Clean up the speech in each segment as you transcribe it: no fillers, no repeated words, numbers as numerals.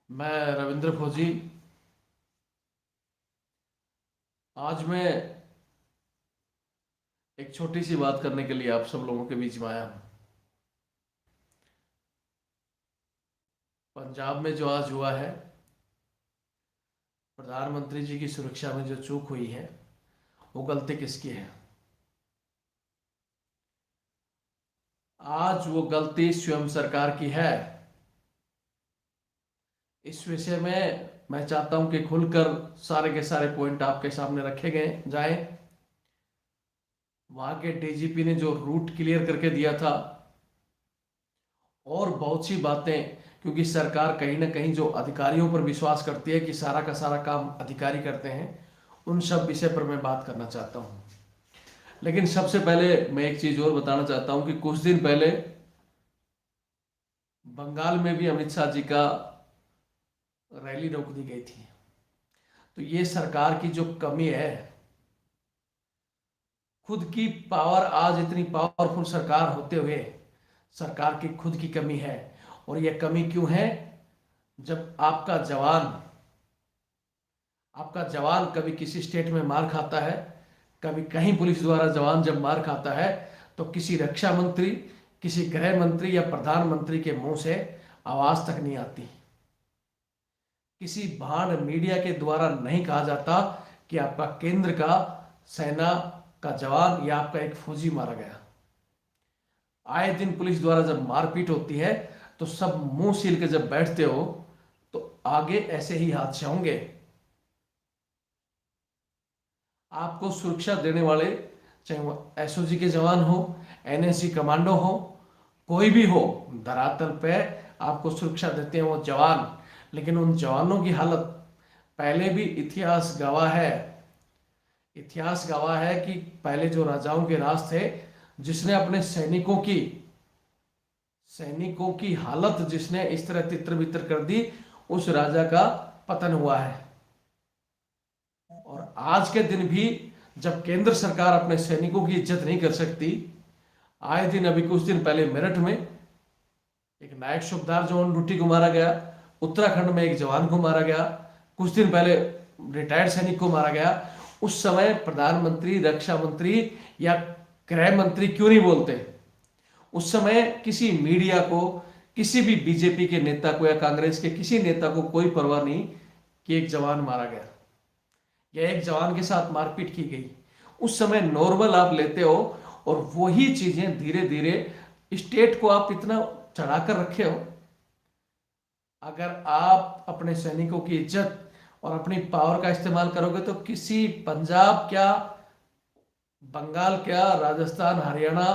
मैं रविंद्र फौजी। आज मैं एक छोटी सी बात करने के लिए आप सब लोगों के बीच में आया हूँ। पंजाब में जो आज हुआ है, प्रधानमंत्री जी की सुरक्षा में जो चूक हुई है, वो गलती किसकी है? आज वो गलती स्वयं सरकार की है। इस विषय में मैं चाहता हूं कि खुलकर सारे के सारे पॉइंट आपके सामने रखे गए जाएं। वहां के डीजीपी ने जो रूट क्लियर करके दिया था, और बहुत सी बातें, क्योंकि सरकार कहीं ना कहीं जो अधिकारियों पर विश्वास करती है कि सारा का सारा काम अधिकारी करते हैं, उन सब विषय पर मैं बात करना चाहता हूं। लेकिन सबसे पहले मैं एक चीज और बताना चाहता हूं कि कुछ दिन पहले बंगाल में भी अमित शाह जी का रैली रोक दी गई थी। तो ये सरकार की जो कमी है, खुद की पावर, आज इतनी पावरफुल सरकार होते हुए सरकार की खुद की कमी है। और यह कमी क्यों है? जब आपका जवान कभी किसी स्टेट में मार खाता है, कभी कहीं पुलिस द्वारा जवान जब मार खाता है, तो किसी रक्षा मंत्री, किसी गृह मंत्री या प्रधानमंत्री के मुंह से आवाज तक नहीं आती। किसी भांड मीडिया के द्वारा नहीं कहा जाता कि आपका केंद्र का सेना का जवान या आपका एक फौजी मारा गया। आए दिन पुलिस द्वारा जब मारपीट होती है, तो सब मुंह सील के जब बैठते हो, तो आगे ऐसे ही हादसे होंगे। आपको सुरक्षा देने वाले, चाहे वो एसओजी के जवान हो, एनएसजी कमांडो हो, कोई भी हो, धरातल पे आपको सुरक्षा देते हैं वो जवान। लेकिन उन जवानों की हालत पहले भी इतिहास गवाह है कि पहले जो राजाओं के राज थे, जिसने अपने सैनिकों की हालत जिसने इस तरह तितर बितर कर दी, उस राजा का पतन हुआ है। और आज के दिन भी जब केंद्र सरकार अपने सैनिकों की इज्जत नहीं कर सकती, आए दिन, अभी कुछ दिन पहले मेरठ में एक नायक सूबेदार जवान ड्यूटी को मारा गया, उत्तराखंड में एक जवान को मारा गया, कुछ दिन पहले रिटायर्ड सैनिक को मारा गया। उस समय प्रधानमंत्री, रक्षा मंत्री या गृह मंत्री क्यों नहीं बोलते? उस समय किसी मीडिया को, किसी भी बीजेपी के नेता को या कांग्रेस के किसी नेता को कोई परवाह नहीं कि एक जवान मारा गया या एक जवान के साथ मारपीट की गई। उस समय नॉर्मल आप लेते हो, और वही चीजें धीरे धीरे स्टेट को आप इतना चढ़ाकर रखे हो। अगर आप अपने सैनिकों की इज्जत और अपनी पावर का इस्तेमाल करोगे, तो किसी पंजाब क्या, बंगाल क्या, राजस्थान, हरियाणा,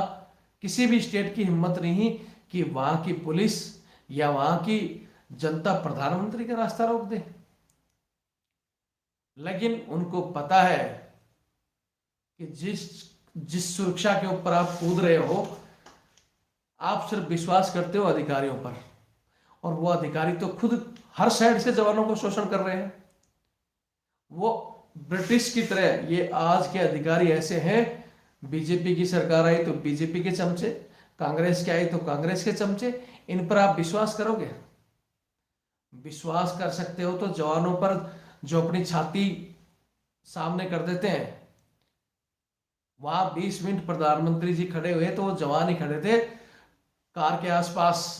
किसी भी स्टेट की हिम्मत नहीं कि वहां की पुलिस या वहां की जनता प्रधानमंत्री का रास्ता रोक दे। लेकिन उनको पता है कि जिस जिस सुरक्षा के ऊपर आप कूद रहे हो, आप सिर्फ विश्वास करते हो अधिकारियों पर, और वो अधिकारी तो खुद हर साइड से जवानों को शोषण कर रहे हैं। वो ब्रिटिश की तरह ये आज के अधिकारी ऐसे हैं। बीजेपी की सरकार आई तो बीजेपी के चमचे, कांग्रेस की आई तो कांग्रेस के चमचे। इन पर आप विश्वास करोगे? विश्वास कर सकते हो तो जवानों पर, जो अपनी छाती सामने कर देते हैं। वहां 20 मिनट प्रधानमंत्री जी खड़े हुए तो वो जवान ही खड़े थे कार के आसपास,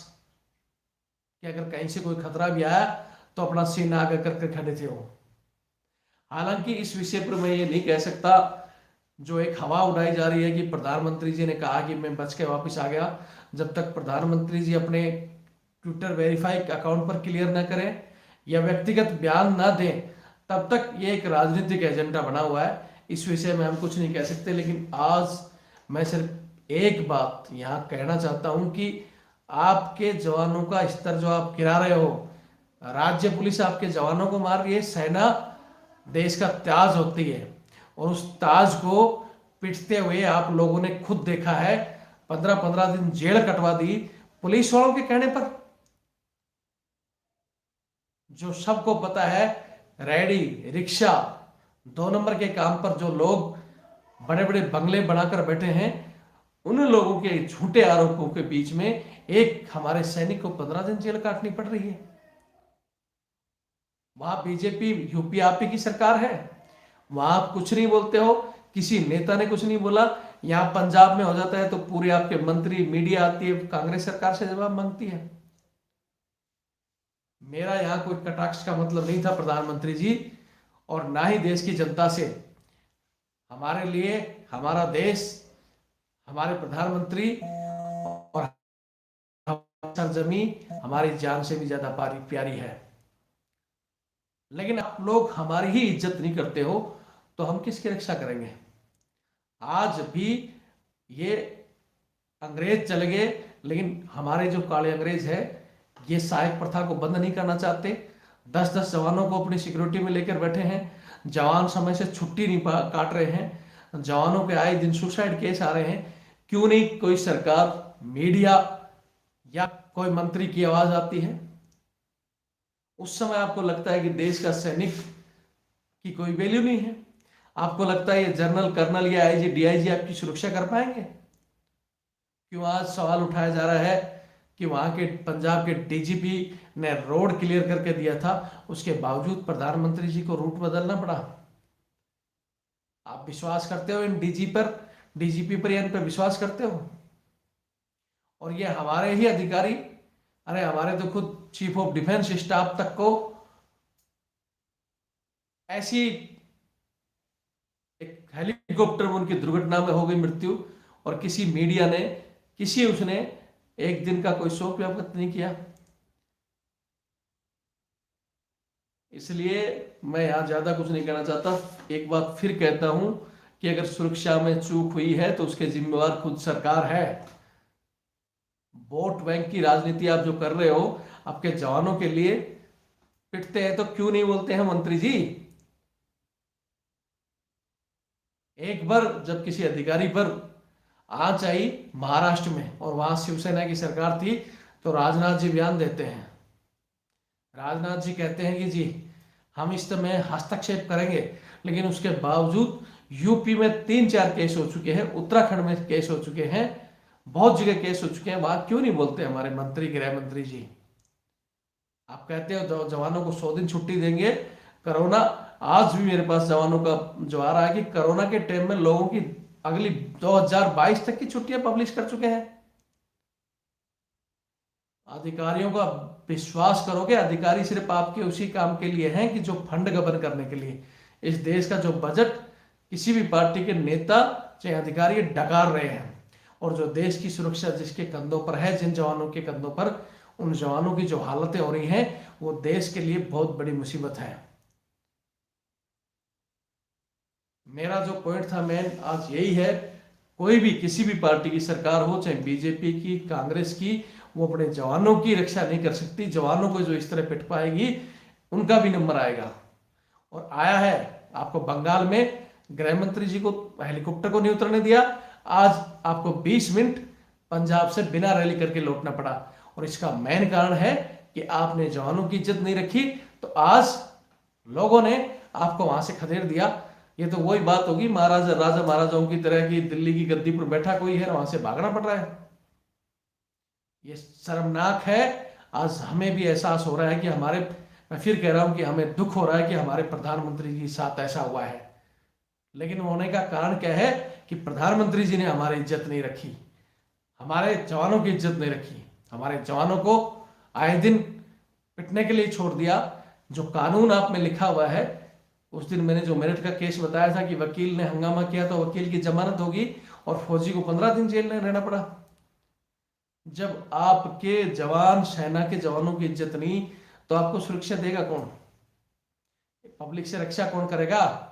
कि अगर कहीं से कोई खतरा भी आया तो अपना सीना आगे करके खड़े थे वो। हालांकि इस विषय पर मैं ये नहीं कह सकता, जो एक हवा उड़ाई जा रही है कि प्रधानमंत्री जी ने कहा कि मैं बच के वापस आ गया। जब तक प्रधानमंत्री जी अपने ट्विटर वेरीफाई अकाउंट पर क्लियर ना करें या व्यक्तिगत बयान ना दें, तब तक ये एक राजनीतिक एजेंडा बना हुआ है। इस विषय में हम कुछ नहीं कह सकते। लेकिन आज मैं सिर्फ एक बात यहाँ कहना चाहता हूँ कि आपके जवानों का स्तर जो आप गिरा रहे हो, राज्य पुलिस आपके जवानों को मार रही है, सेना देश का ताज होती है, और उस ताज को पिटते हुए आप लोगों ने खुद देखा है। 15-15 दिन जेल कटवा दी पुलिस वालों के कहने पर। जो सबको पता है, रेडी रिक्शा 2 नंबर के काम पर जो लोग बड़े बड़े बंगले बनाकर बैठे हैं, उन लोगों के झूठे आरोपों के बीच में एक हमारे सैनिक को 15 दिन जेल काटनी पड़ रही है। वहां बीजेपी यूपी आप ही की सरकार है, वहां आप कुछ नहीं बोलते हो, किसी नेता ने कुछ नहीं बोला। यहाँ पंजाब में हो जाता है तो पूरे आपके मंत्री, मीडिया आती है, कांग्रेस सरकार से जवाब मांगती है। मेरा यहाँ कोई कटाक्ष का मतलब नहीं था प्रधानमंत्री जी, और ना ही देश की जनता से। हमारे लिए हमारा देश, हमारे प्रधानमंत्री और सरजमी हमारी जान से भी ज्यादा प्यारी है। लेकिन आप लोग हमारी ही इज्जत नहीं करते हो तो हम किसकी रक्षा करेंगे? आज भी ये अंग्रेज चले गए, लेकिन हमारे जो काले अंग्रेज है ये सहायक प्रथा को बंद नहीं करना चाहते। 10-10 जवानों को अपनी सिक्योरिटी में लेकर बैठे हैं, जवान समय से छुट्टी नहीं काट रहे हैं, जवानों के आए दिन सुसाइड केस आ रहे हैं। क्यों नहीं कोई सरकार, मीडिया या कोई मंत्री की आवाज आती है? उस समय आपको लगता है कि देश का सैनिक की कोई वैल्यू नहीं है? आपको लगता है ये जनरल, कर्नल या आईजी, डीआईजी आपकी सुरक्षा कर पाएंगे? क्यों आज सवाल उठाया जा रहा है कि वहां के पंजाब के डीजीपी ने रोड क्लियर करके दिया था, उसके बावजूद प्रधानमंत्री जी को रूट बदलना पड़ा? आप विश्वास करते हो इन डीजीपी पर या इन पर विश्वास करते हो? और ये हमारे ही अधिकारी, अरे हमारे तो खुद चीफ ऑफ डिफेंस स्टाफ तक को ऐसी एक हेलीकॉप्टर में उनकी दुर्घटना में हो गई मृत्यु, और किसी मीडिया ने, उसने एक दिन का कोई शोक व्यक्त नहीं किया। इसलिए मैं यहां ज्यादा कुछ नहीं कहना चाहता। एक बात फिर कहता हूं कि अगर सुरक्षा में चूक हुई है तो उसके जिम्मेवार खुद सरकार है। वोट बैंक की राजनीति आप जो कर रहे हो, आपके जवानों के लिए पिटते हैं तो क्यों नहीं बोलते हैं मंत्री जी? एक बार जब किसी अधिकारी पर आंच आई महाराष्ट्र में और वहां शिवसेना की सरकार थी, तो राजनाथ जी बयान देते हैं। राजनाथ जी कहते हैं कि जी हम इस समय हस्तक्षेप करेंगे, लेकिन उसके बावजूद यूपी में 3-4 केस हो चुके हैं, उत्तराखंड में केस हो चुके हैं, बहुत जगह केस हो चुके हैं, वहां क्यों नहीं बोलते हमारे मंत्री, गृह मंत्री जी? आप कहते हो जवानों को 100 दिन छुट्टी देंगे। कोरोना, आज भी मेरे पास जवानों का जो आ रहा है कि कोरोना के टाइम में लोगों की अगली 2022 तक की छुट्टियां पब्लिश कर चुके हैं। अधिकारियों का विश्वास करोगे? अधिकारी सिर्फ आपके उसी काम के लिए हैं कि जो फंड गबन करने के लिए इस देश का जो बजट किसी भी पार्टी के नेता चाहे अधिकारी डकार रहे हैं, और जो देश की सुरक्षा जिसके कंधों पर है, जिन जवानों के कंधों पर, उन जवानों की जो हालतें हो रही हैं वो देश के लिए बहुत बड़ी मुसीबत है। मेरा जो पॉइंट था मेन आज यही है, कोई भी किसी भी पार्टी की सरकार हो, चाहे बीजेपी की, कांग्रेस की, वो अपने जवानों की रक्षा नहीं कर सकती। जवानों को जो इस तरह पिट पाएगी उनका भी नंबर आएगा, और आया है। आपको बंगाल में गृह मंत्री जी को हेलीकॉप्टर को नहीं उतरने दिया, आज आपको 20 मिनट पंजाब से बिना रैली करके लौटना पड़ा, और इसका मेन कारण है कि आपने जवानों की इज्जत नहीं रखी, तो आज लोगों ने आपको वहां से खदेड़ दिया। ये तो वही बात होगी महाराजा, राजा महाराजाओं की तरह की, दिल्ली की गद्दी पर बैठा कोई है, वहां से भागना पड़ रहा है। ये शर्मनाक है। आज हमें भी एहसास हो रहा है कि हमारे, मैं फिर कह रहा हूं कि हमें दुख हो रहा है कि हमारे प्रधानमंत्री जी के साथ ऐसा हुआ है। लेकिन होने का कारण क्या है कि प्रधानमंत्री जी ने हमारी इज्जत नहीं रखी, हमारे जवानों की इज्जत नहीं रखी, हमारे जवानों को आए दिन पिटने के लिए छोड़ दिया। जो कानून आप में लिखा हुआ है, उस दिन मैंने जो मेरठ का केस बताया था कि वकील ने हंगामा किया तो वकील की जमानत होगी और फौजी को 15 दिन जेल में रहना पड़ा। जब आपके जवान, सेना के जवानों की इज्जत नहीं, तो आपको सुरक्षा देगा कौन? पब्लिक से रक्षा कौन करेगा?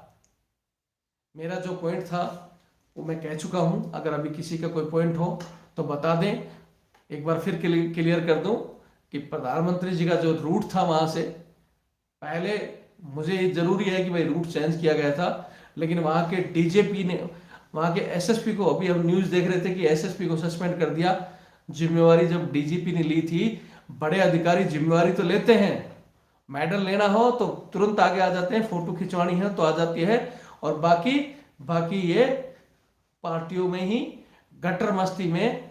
मेरा जो पॉइंट था वो मैं कह चुका हूं। अगर अभी किसी का कोई पॉइंट हो तो बता दें, एक बार फिर क्लियर कर दूं कि प्रधानमंत्री जी का जो रूट था, वहां से पहले मुझे जरूरी है कि भाई रूट चेंज किया गया था, लेकिन वहां के डीजीपी ने, वहां के एसएसपी को, अभी हम न्यूज देख रहे थे कि एसएसपी को सस्पेंड कर दिया। जिम्मेवारी जब डीजीपी ने ली थी, बड़े अधिकारी जिम्मेवारी तो लेते हैं, मेडल लेना हो तो तुरंत आगे आ जाते हैं, फोटो खिंचवानी है तो आ जाती है, और बाकी ये पार्टियों में ही गटर मस्ती में।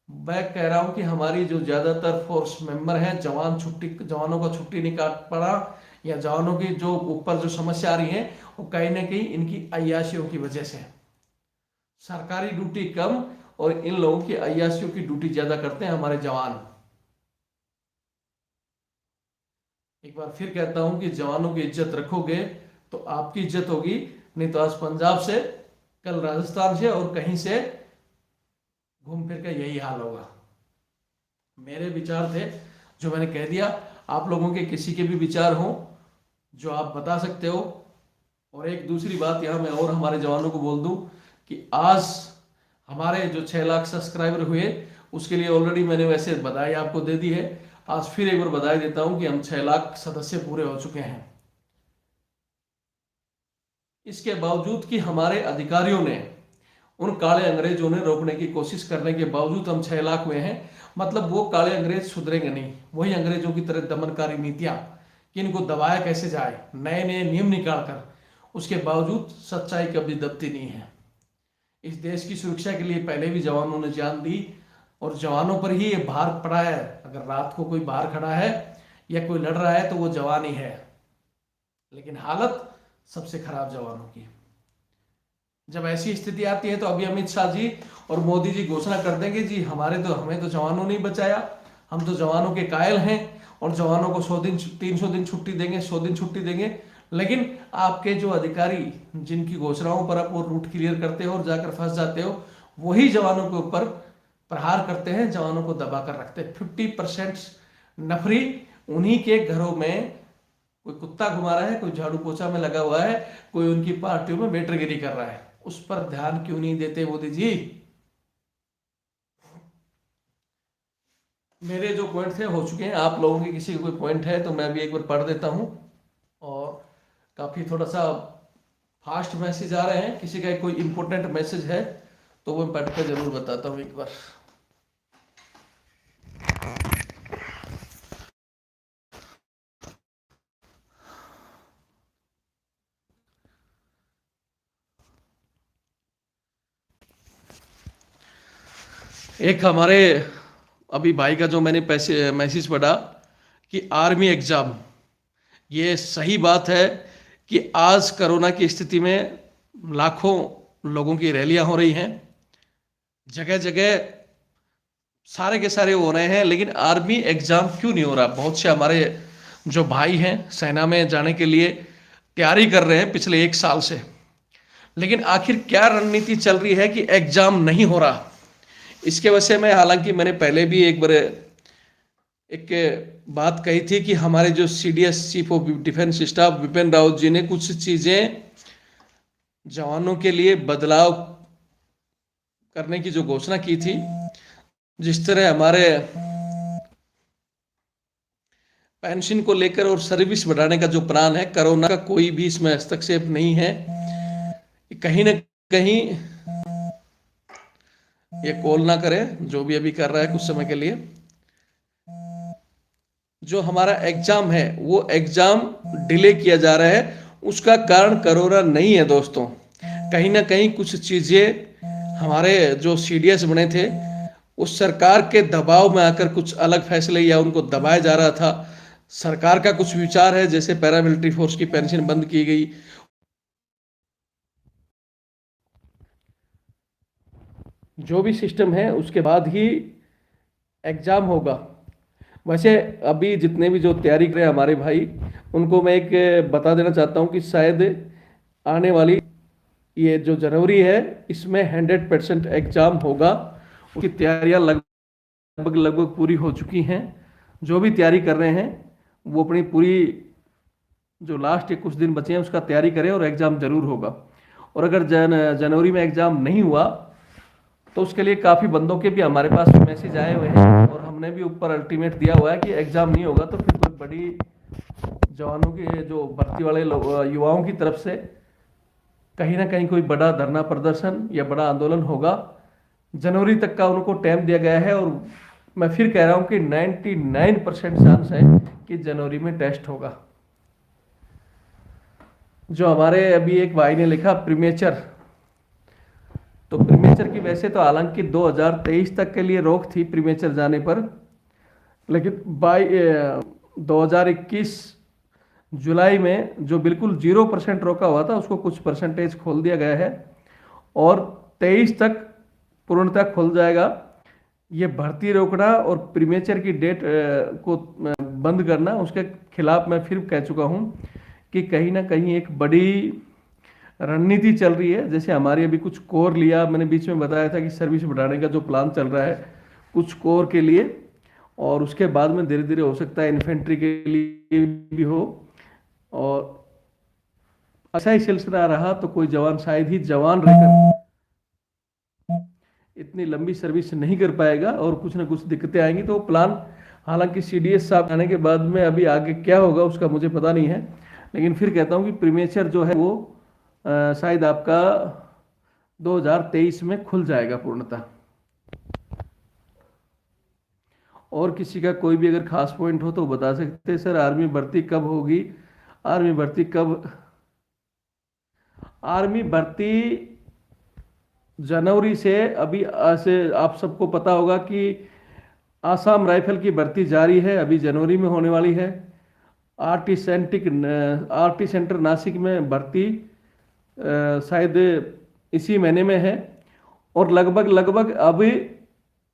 मैं कह रहा हूं कि हमारी जो ज्यादातर फोर्स मेंबर हैं, जवानों को छुट्टी नहीं काट पड़ा, या जवानों की जो ऊपर जो समस्या आ रही है वो कहीं ना कहीं इनकी अय्याशियों की वजह से। सरकारी ड्यूटी कम और इन लोगों की अय्याशियों की ड्यूटी ज्यादा करते हैं हमारे जवान। एक बार फिर कहता हूं कि जवानों की इज्जत रखोगे तो आपकी इज्जत होगी, नहीं तो आज पंजाब से, कल राजस्थान से और कहीं से घूम फिर कर यही हाल होगा। मेरे विचार थे जो मैंने कह दिया। आप लोगों के किसी के भी विचार हो जो आप बता सकते हो। और एक दूसरी बात यहां मैं और हमारे जवानों को बोल दूं कि आज हमारे जो 6 लाख सब्सक्राइबर हुए उसके लिए ऑलरेडी मैंने वैसे बधाई आपको दे दी है। आज फिर एक बार बधाई देता हूं कि हम 6 लाख सदस्य पूरे हो चुके हैं। इसके बावजूद कि हमारे अधिकारियों ने, उन काले अंग्रेजों ने रोकने की कोशिश करने के बावजूद हम 6 लाख हुए हैं। मतलब वो काले अंग्रेज सुधरेंगे नहीं, वही अंग्रेजों की तरह दमनकारी नीतियां कि इनको दबाया कैसे जाए, नए नए नियम निकाल कर, उसके बावजूद सच्चाई कभी दबती नहीं है। इस देश की सुरक्षा के लिए पहले भी जवानों ने जान दी और जवानों पर ही ये भार पड़ा है। अगर रात को कोई बाहर खड़ा है या कोई लड़ रहा है तो वो जवान ही है, लेकिन हालत सबसे खराब जवानों की। जब ऐसी स्थिति आती है तो अभी अमित शाह जी और मोदी जी घोषणा कर देंगे जी हमें तो जवानों ने बचाया, हम तो जवानों के कायल हैं और जवानों को 100 दिन 300 दिन छुट्टी देंगे, 100 दिन छुट्टी देंगे। लेकिन आपके जो अधिकारी जिनकी घोषणाओं पर आप वो रूट क्लियर करते हो और जाकर फंस जाते हो, वही जवानों के ऊपर प्रहार करते हैं, जवानों को दबा कर रखते हैं। 50% नफरी उन्हीं के घरों में, कोई कुत्ता घुमा रहा है, कोई झाड़ू पोछा में लगा हुआ है, कोई उनकी पार्टियों में वेटरगिरी कर रहा है। उस पर ध्यान क्यों नहीं देते मोदी जी? मेरे जो पॉइंट थे हो चुके हैं। आप लोगों के किसी का कोई पॉइंट है तो मैं भी एक बार पढ़ देता हूं। और काफी थोड़ा सा फास्ट मैसेज आ रहे हैं, किसी का कोई इंपॉर्टेंट मैसेज है तो वो मैं पढ़ कर जरूर बताता हूं एक बार। एक हमारे अभी भाई का जो मैंने मैसेज पढ़ा कि आर्मी एग्जाम, ये सही बात है कि आज कोरोना की स्थिति में लाखों लोगों की रैलियां हो रही हैं, जगह जगह सारे के सारे हो रहे हैं, लेकिन आर्मी एग्जाम क्यों नहीं हो रहा? बहुत से हमारे जो भाई हैं सेना में जाने के लिए तैयारी कर रहे हैं पिछले 1 साल से, लेकिन आखिर क्या रणनीति चल रही है कि एग्जाम नहीं हो रहा? इसके वजह से मैं, हालांकि मैंने पहले भी एक बार एक बात कही थी कि हमारे जो CDS chief of defence staff Bipin Rawat ji ने कुछ चीजें जवानों के लिए बदलाव करने की जो घोषणा की थी, जिस तरह हमारे पेंशन को लेकर और सर्विस बढ़ाने का जो प्लान है, कोरोना का कोई भी इसमें हस्तक्षेप नहीं है। कहीं ना कहीं ये कॉल ना करे जो भी अभी कर रहा है कुछ समय के लिए। जो हमारा एग्जाम है वो एग्जाम डिले किया जा रहा है, उसका कारण कोरोना नहीं है दोस्तों। कहीं ना कहीं कुछ चीजें हमारे जो CDS बने थे उस सरकार के दबाव में आकर कुछ अलग फैसले या उनको दबाया जा रहा था। सरकार का कुछ विचार है, जैसे पैरामिलिट्री फोर्स की पेंशन बंद की गई, जो भी सिस्टम है उसके बाद ही एग्जाम होगा। वैसे अभी जितने भी जो तैयारी कर रहे हैं हमारे भाई, उनको मैं एक बता देना चाहता हूं कि शायद आने वाली ये जो जनवरी है इसमें 100% एग्जाम होगा। उसकी तैयारियां लगभग पूरी हो चुकी हैं। जो भी तैयारी कर रहे हैं वो अपनी पूरी जो लास्ट कुछ दिन बचे हैं उसका तैयारी करें और एग्जाम जरूर होगा। और अगर जनवरी में एग्जाम नहीं हुआ तो उसके लिए काफ़ी बंदों के भी हमारे पास मैसेज आए हुए हैं और हमने भी ऊपर अल्टीमेट दिया हुआ है कि एग्ज़ाम नहीं होगा तो फिर कोई बड़ी जवानों की जो भर्ती वाले युवाओं की तरफ से कहीं ना कहीं कोई बड़ा धरना प्रदर्शन या बड़ा आंदोलन होगा। जनवरी तक का उनको टाइम दिया गया है और मैं फिर कह रहा हूँ कि 99% चांस है कि जनवरी में टेस्ट होगा। जो हमारे अभी एक भाई ने लिखा प्रीमेचर, तो प्रीमेचर की वैसे तो हालांकि 2023 तक के लिए रोक थी प्रीमेचर जाने पर, लेकिन 2021 जुलाई में जो बिल्कुल 0% रोका हुआ था उसको कुछ परसेंटेज खोल दिया गया है और 23 तक पूर्णतः खुल जाएगा। ये भर्ती रोकना और प्रीमेचर की डेट को बंद करना, उसके खिलाफ मैं फिर कह चुका हूँ कि कहीं ना कहीं एक बड़ी रणनीति चल रही है। जैसे हमारी अभी कुछ कोर लिया, मैंने बीच में बताया था कि सर्विस बढ़ाने का जो प्लान चल रहा है कुछ कोर के लिए, और उसके बाद में धीरे धीरे हो सकता है इन्फेंट्री के लिए भी हो। और अच्छा ही सिलसिला रहा तो कोई जवान शायद ही जवान रहकर इतनी लंबी सर्विस नहीं कर पाएगा और कुछ ना कुछ दिक्कतें आएंगी। तो प्लान, हालांकि सीडीएस साहब आने के बाद में अभी आगे क्या होगा उसका मुझे पता नहीं है, लेकिन फिर कहता हूं कि प्रीमेचर जो है वो शायद आपका 2023 में खुल जाएगा पूर्णतः। और किसी का कोई भी अगर खास पॉइंट हो तो बता सकते हैं। सर आर्मी भर्ती कब होगी? आर्मी भर्ती कब? आर्मी भर्ती जनवरी से, अभी से आप सबको पता होगा कि आसाम राइफल की भर्ती जारी है, अभी जनवरी में होने वाली है। आरटी सेंटर नासिक में भर्ती शायद इसी महीने में है। और लगभग अभी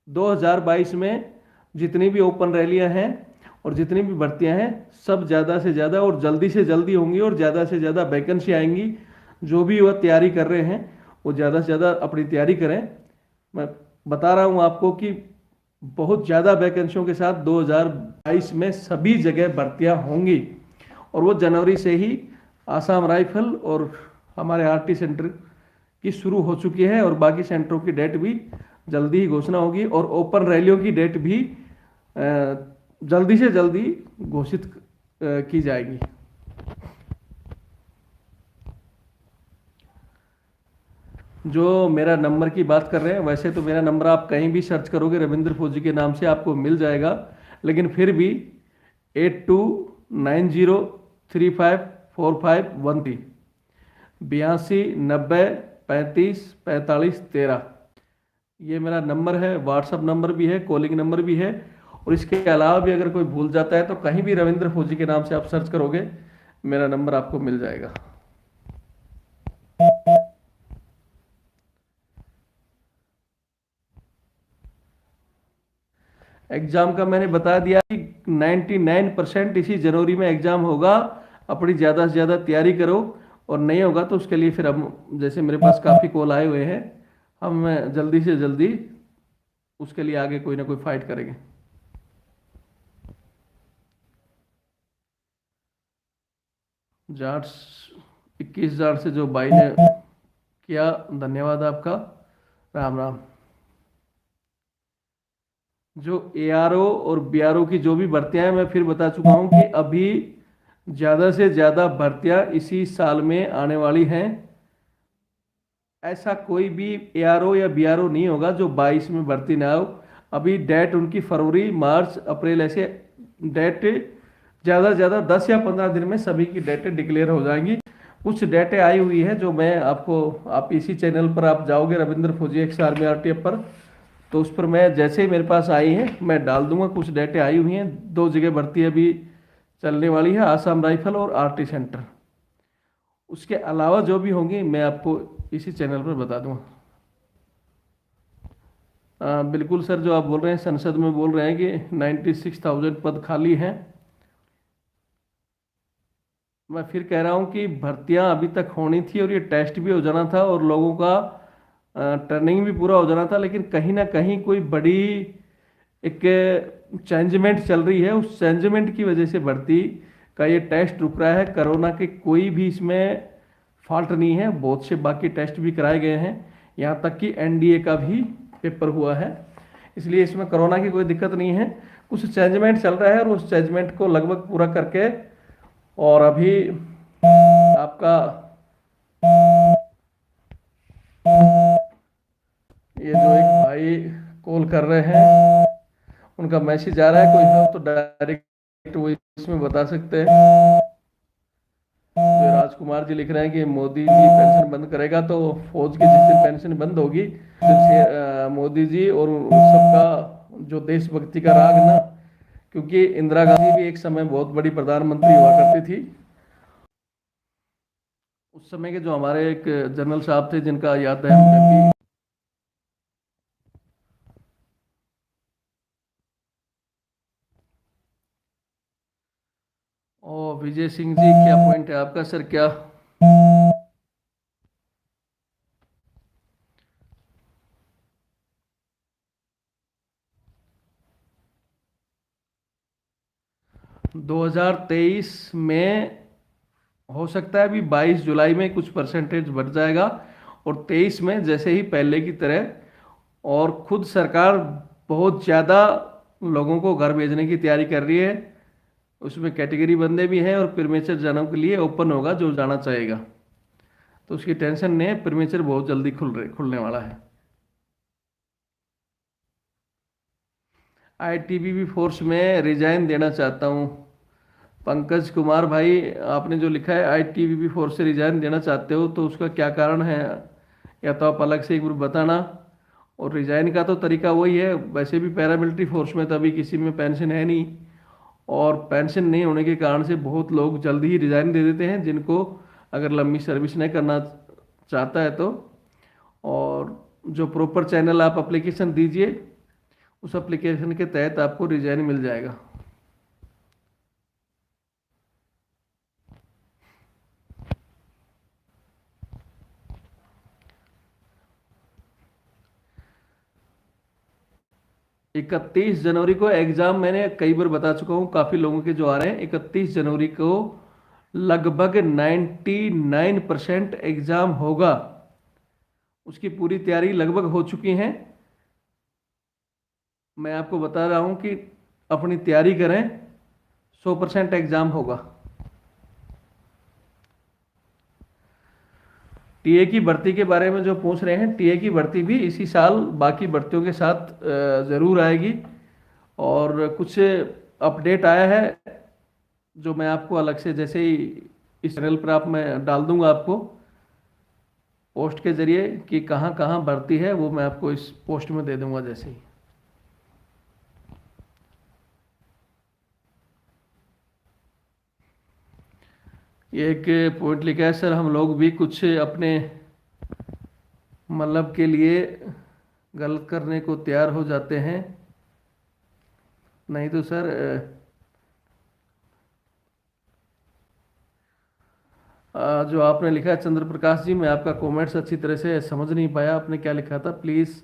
2022 में जितनी भी ओपन रैलियां हैं और जितनी भी भर्तियां हैं सब ज़्यादा से ज़्यादा और जल्दी से जल्दी होंगी और ज़्यादा से ज़्यादा वैकेंसी आएंगी। जो भी वह तैयारी कर रहे हैं वो ज़्यादा से ज़्यादा अपनी तैयारी करें। मैं बता रहा हूँ आपको कि बहुत ज़्यादा वैकेंसियों के साथ 2022 में सभी जगह भर्तियां होंगी। और वो जनवरी से ही आसाम राइफल और हमारे आरटी सेंटर की शुरू हो चुकी है और बाकी सेंटरों की डेट भी जल्दी ही घोषणा होगी और ओपन रैलियों की डेट भी जल्दी से जल्दी घोषित की जाएगी। जो मेरा नंबर की बात कर रहे हैं, वैसे तो मेरा नंबर आप कहीं भी सर्च करोगे रविंद्र फौजी के नाम से आपको मिल जाएगा, लेकिन फिर भी 8290354513 8290354513 ये मेरा नंबर है। व्हाट्सअप नंबर भी है, कॉलिंग नंबर भी है। और इसके अलावा भी अगर कोई भूल जाता है तो कहीं भी रविंद्र फौजी के नाम से आप सर्च करोगे मेरा नंबर आपको मिल जाएगा। एग्जाम का मैंने बता दिया कि 99% इसी जनवरी में एग्जाम होगा। अपनी ज़्यादा से ज़्यादा तैयारी करो और नहीं होगा तो उसके लिए फिर हम, जैसे मेरे पास काफ़ी कॉल आए हुए हैं, हम जल्दी से जल्दी उसके लिए आगे कोई ना कोई फाइट करेंगे। जाट 21 जाट से जो भाई ने किया, धन्यवाद आपका। राम राम। जो एआरओ और बीआरओ की जो भी भर्तियां हैं, मैं फिर बता चुका हूं कि अभी ज़्यादा से ज़्यादा भर्तियां इसी साल में आने वाली हैं। ऐसा कोई भी एआरओ या बीआरओ नहीं होगा जो 22 में भर्ती ना हो। अभी डेट उनकी फरवरी, मार्च, अप्रैल, ऐसे डेट ज़्यादा से ज़्यादा 10 या 15 दिन में सभी की डेटें डिक्लेयर हो जाएंगी। कुछ डेटें आई हुई है जो मैं आपको, आप इसी चैनल पर आप जाओगे रविंद्र फौजी एक्स आर्मी आरटीएफ पर, तो उस पर मैं जैसे ही मेरे पास आई हैं मैं डाल दूंगा। कुछ डेटें आई हुई हैं, 2 जगह भर्ती अभी चलने वाली है, आसाम राइफल और आरटी सेंटर। उसके अलावा जो भी होंगी मैं आपको इसी चैनल पर बता दूंगा। बिल्कुल सर, जो आप बोल रहे हैं संसद में बोल रहे हैं कि 96,000 पद खाली हैं। मैं फिर कह रहा हूं कि भर्तियां अभी तक होनी थी और ये टेस्ट भी हो जाना था और लोगों का टर्निंग भी पूरा हो जाना था, लेकिन कहीं ना कहीं कोई बड़ी एक चेंजमेंट चल रही है। उस चेंजमेंट की वजह से भर्ती का ये टेस्ट रुक रहा है। कोरोना के कोई भी इसमें फॉल्ट नहीं है, बहुत से बाकी टेस्ट भी कराए गए हैं, यहाँ तक कि एनडीए का भी पेपर हुआ है, इसलिए इसमें कोरोना की कोई दिक्कत नहीं है। कुछ चेंजमेंट चल रहा है और उस चेंजमेंट को लगभग पूरा करके, और अभी आपका ये जो एक भाई कॉल कर रहे हैं उनका मैसेज आ रहा है, कोई हो तो डायरेक्ट वो इसमें बता सकते हैं। जो राजकुमार जी लिख रहे हैं कि मोदी जी पेंशन बंद करेगा, तो फौज की जिस दिन पेंशन बंद होगी मोदी जी और सबका जो देशभक्ति का राग ना, क्योंकि इंदिरा गांधी भी एक समय बहुत बड़ी प्रधानमंत्री हुआ करती थी उस समय के जो हमारे एक जनरल साहब थे, जिनका याद है मुझे भी, और विजय सिंह जी, क्या पॉइंट है आपका सर? क्या 2023 में हो सकता है अभी 22 जुलाई में कुछ परसेंटेज बढ़ जाएगा, और 23 में जैसे ही पहले की तरह। और खुद सरकार बहुत ज़्यादा लोगों को घर भेजने की तैयारी कर रही है। उसमें कैटेगरी बंदे भी हैं, और प्रीमेचर जनों के लिए ओपन होगा जो जाना चाहेगा, तो उसकी टेंशन नहीं है। प्रीमेचर बहुत जल्दी खुलने वाला है। आईटीबीपी फोर्स में रिजाइन देना चाहता हूँ। पंकज कुमार भाई, आपने जो लिखा है आईटीबीपी फोर्स से रिजाइन देना चाहते हो, तो उसका क्या कारण है, या तो आप अलग से एक बार बताना। और रिजाइन का तो तरीका वही है, वैसे भी पैरामिलिट्री फोर्स में तो अभी किसी में पेंशन है नहीं, और पेंशन नहीं होने के कारण से बहुत लोग जल्दी ही रिजाइन दे देते हैं, जिनको अगर लंबी सर्विस नहीं करना चाहता है तो। और जो प्रॉपर चैनल आप एप्लीकेशन दीजिए, उस एप्लीकेशन के तहत आपको रिजाइन मिल जाएगा। इकतीस जनवरी को एग्जाम मैंने कई बार बता चुका हूँ, काफ़ी लोगों के जो आ रहे हैं। 31 जनवरी को लगभग 99% एग्जाम होगा, उसकी पूरी तैयारी लगभग हो चुकी है। मैं आपको बता रहा हूँ कि अपनी तैयारी करें, 100% एग्जाम होगा। टीए की भर्ती के बारे में जो पूछ रहे हैं, टीए की भर्ती भी इसी साल बाकी भर्तियों के साथ ज़रूर आएगी। और कुछ अपडेट आया है जो मैं आपको अलग से, जैसे ही इस चैनल पर आप मैं डाल दूंगा आपको पोस्ट के जरिए कि कहाँ कहाँ भर्ती है, वो मैं आपको इस पोस्ट में दे दूंगा जैसे ही। ये एक पॉइंट लिखा है सर, हम लोग भी कुछ अपने मतलब के लिए गलत करने को तैयार हो जाते हैं। नहीं तो सर, जो आपने लिखा है चंद्र प्रकाश जी, मैं आपका कमेंट्स अच्छी तरह से समझ नहीं पाया, आपने क्या लिखा था। प्लीज़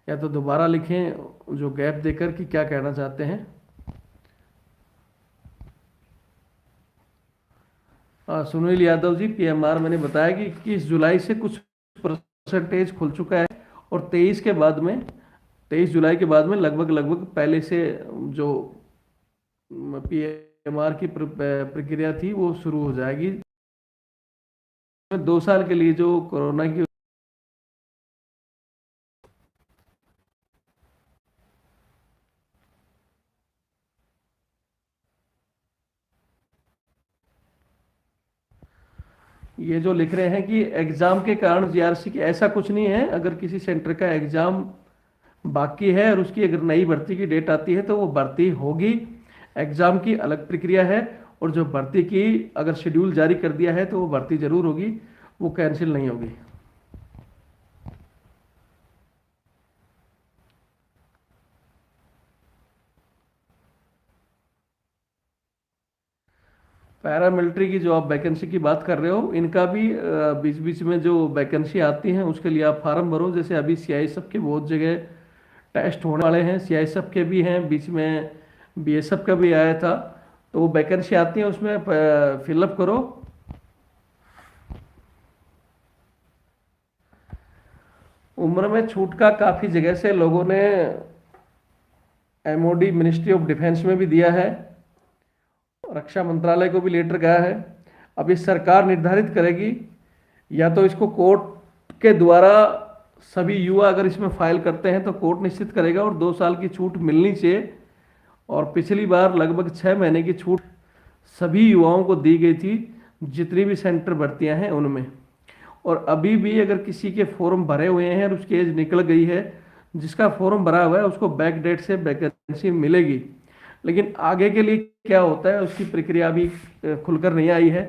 या तो दोबारा लिखें, जो गैप देकर कि क्या कहना चाहते हैं। सुनील यादव जी, पीएमआर मैंने बताया कि 21 जुलाई से कुछ परसेंटेज खुल चुका है, और 23 जुलाई के बाद में लगभग लगभग पहले से जो पीएमआर की प्रक्रिया थी वो शुरू हो जाएगी। 2 साल के लिए जो कोरोना की, ये जो लिख रहे हैं कि एग्जाम के कारण जीआरसी की, ऐसा कुछ नहीं है। अगर किसी सेंटर का एग्जाम बाकी है और उसकी अगर नई भर्ती की डेट आती है तो वो भर्ती होगी। एग्जाम की अलग प्रक्रिया है, और जो भर्ती की अगर शेड्यूल जारी कर दिया है तो वो भर्ती जरूर होगी, वो कैंसिल नहीं होगी। पैरामिलिट्री की जो आप वैकेंसी की बात कर रहे हो, इनका भी बीच बीच में जो वैकेंसी आती हैं उसके लिए आप फार्म भरो। जैसे अभी सीआईएसएफ के बहुत जगह टेस्ट होने वाले हैं, सीआईएसएफ के भी हैं, बीच में बीएसएफ का भी आया था, तो वो वैकेंसी आती है, उसमें फिलअप करो। उम्र में छूट का काफ़ी जगह से लोगों ने एमओडी, मिनिस्ट्री ऑफ डिफेंस में भी दिया है, रक्षा मंत्रालय को भी लेटर गया है। अब ये सरकार निर्धारित करेगी, या तो इसको कोर्ट के द्वारा सभी युवा अगर इसमें फाइल करते हैं तो कोर्ट निश्चित करेगा, और 2 साल की छूट मिलनी चाहिए। और पिछली बार लगभग 6 महीने की छूट सभी युवाओं को दी गई थी, जितनी भी सेंटर भर्तियां हैं उनमें। और अभी भी अगर किसी के फॉर्म भरे हुए हैं और उसकी एज निकल गई है, जिसका फॉर्म भरा हुआ है उसको बैक डेट से वैकेंसी मिलेगी। लेकिन आगे के लिए क्या होता है उसकी प्रक्रिया अभी खुलकर नहीं आई है,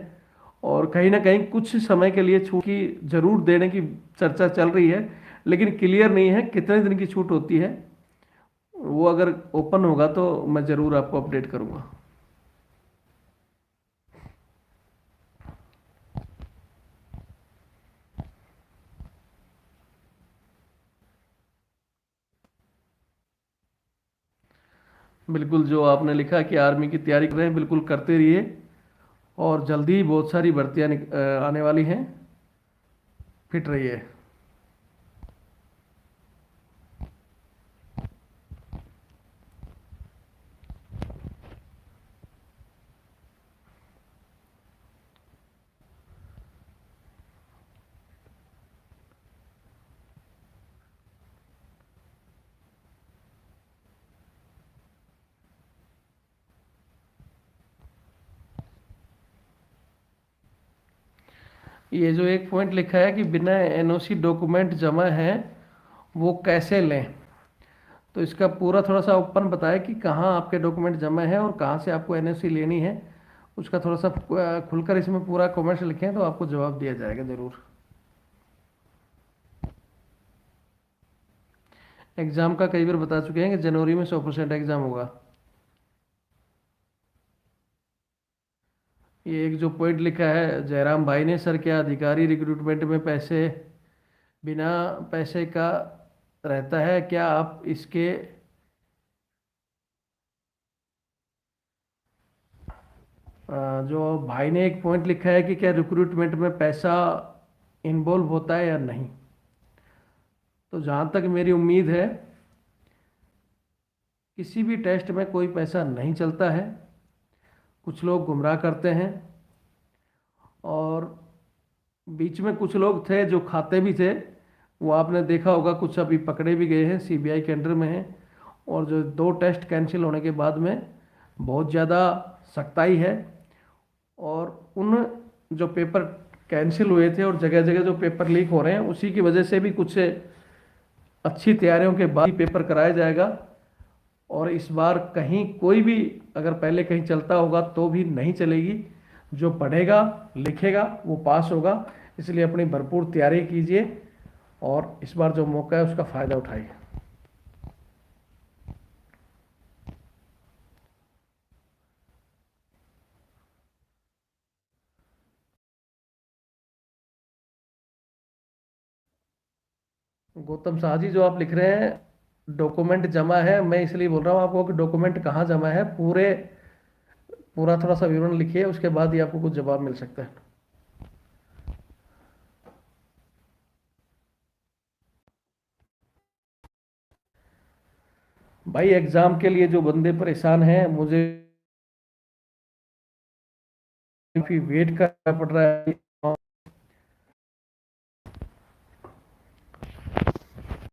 और कहीं ना कहीं कुछ समय के लिए छूट की जरूर देने की चर्चा चल रही है, लेकिन क्लियर नहीं है कितने दिन की छूट होती है। वो अगर ओपन होगा तो मैं जरूर आपको अपडेट करूंगा। बिल्कुल, जो आपने लिखा कि आर्मी की तैयारी कर रहे हैं, बिल्कुल करते रहिए, और जल्दी ही बहुत सारी भर्तियां आने वाली हैं। फिट रहिए। ये जो एक पॉइंट लिखा है कि बिना एनओसी डॉक्यूमेंट जमा है वो कैसे लें, तो इसका पूरा थोड़ा सा ओपन बताएं कि कहाँ आपके डॉक्यूमेंट जमा है और कहाँ से आपको एनओसी लेनी है। उसका थोड़ा सा खुलकर इसमें पूरा कमेंट्स लिखें तो आपको जवाब दिया जाएगा ज़रूर। एग्ज़ाम का कई बार बता चुके हैं कि जनवरी में 100% एग्ज़ाम होगा। ये एक जो पॉइंट लिखा है जयराम भाई ने, सर क्या अधिकारी रिक्रूटमेंट में पैसे बिना पैसे का रहता है क्या, आप इसके जो भाई ने एक पॉइंट लिखा है कि क्या रिक्रूटमेंट में पैसा इन्वॉल्व होता है या नहीं, तो जहाँ तक मेरी उम्मीद है किसी भी टेस्ट में कोई पैसा नहीं चलता है। कुछ लोग गुमराह करते हैं, और बीच में कुछ लोग थे जो खाते भी थे, वो आपने देखा होगा, कुछ अभी पकड़े भी गए हैं, सीबीआई के अंडर में हैं। और जो 2 टेस्ट कैंसिल होने के बाद में बहुत ज़्यादा सख्ताई है, और उन जो पेपर कैंसिल हुए थे और जगह जगह जो पेपर लीक हो रहे हैं उसी की वजह से भी कुछ अच्छी तैयारियों के बाद ही पेपर कराया जाएगा। और इस बार कहीं कोई भी अगर पहले कहीं चलता होगा तो भी नहीं चलेगी। जो पढ़ेगा लिखेगा वो पास होगा। इसलिए अपनी भरपूर तैयारी कीजिए और इस बार जो मौका है उसका फ़ायदा उठाइए। गौतम शाह जी, जो आप लिख रहे हैं डॉक्यूमेंट जमा है, मैं इसलिए बोल रहा हूँ आपको कि डॉक्यूमेंट कहाँ जमा है, पूरा थोड़ा सा विवरण लिखिए, उसके बाद ही आपको कुछ जवाब मिल सकता है। भाई एग्जाम के लिए जो बंदे परेशान हैं, मुझे काफी वेट करना पड़ रहा है।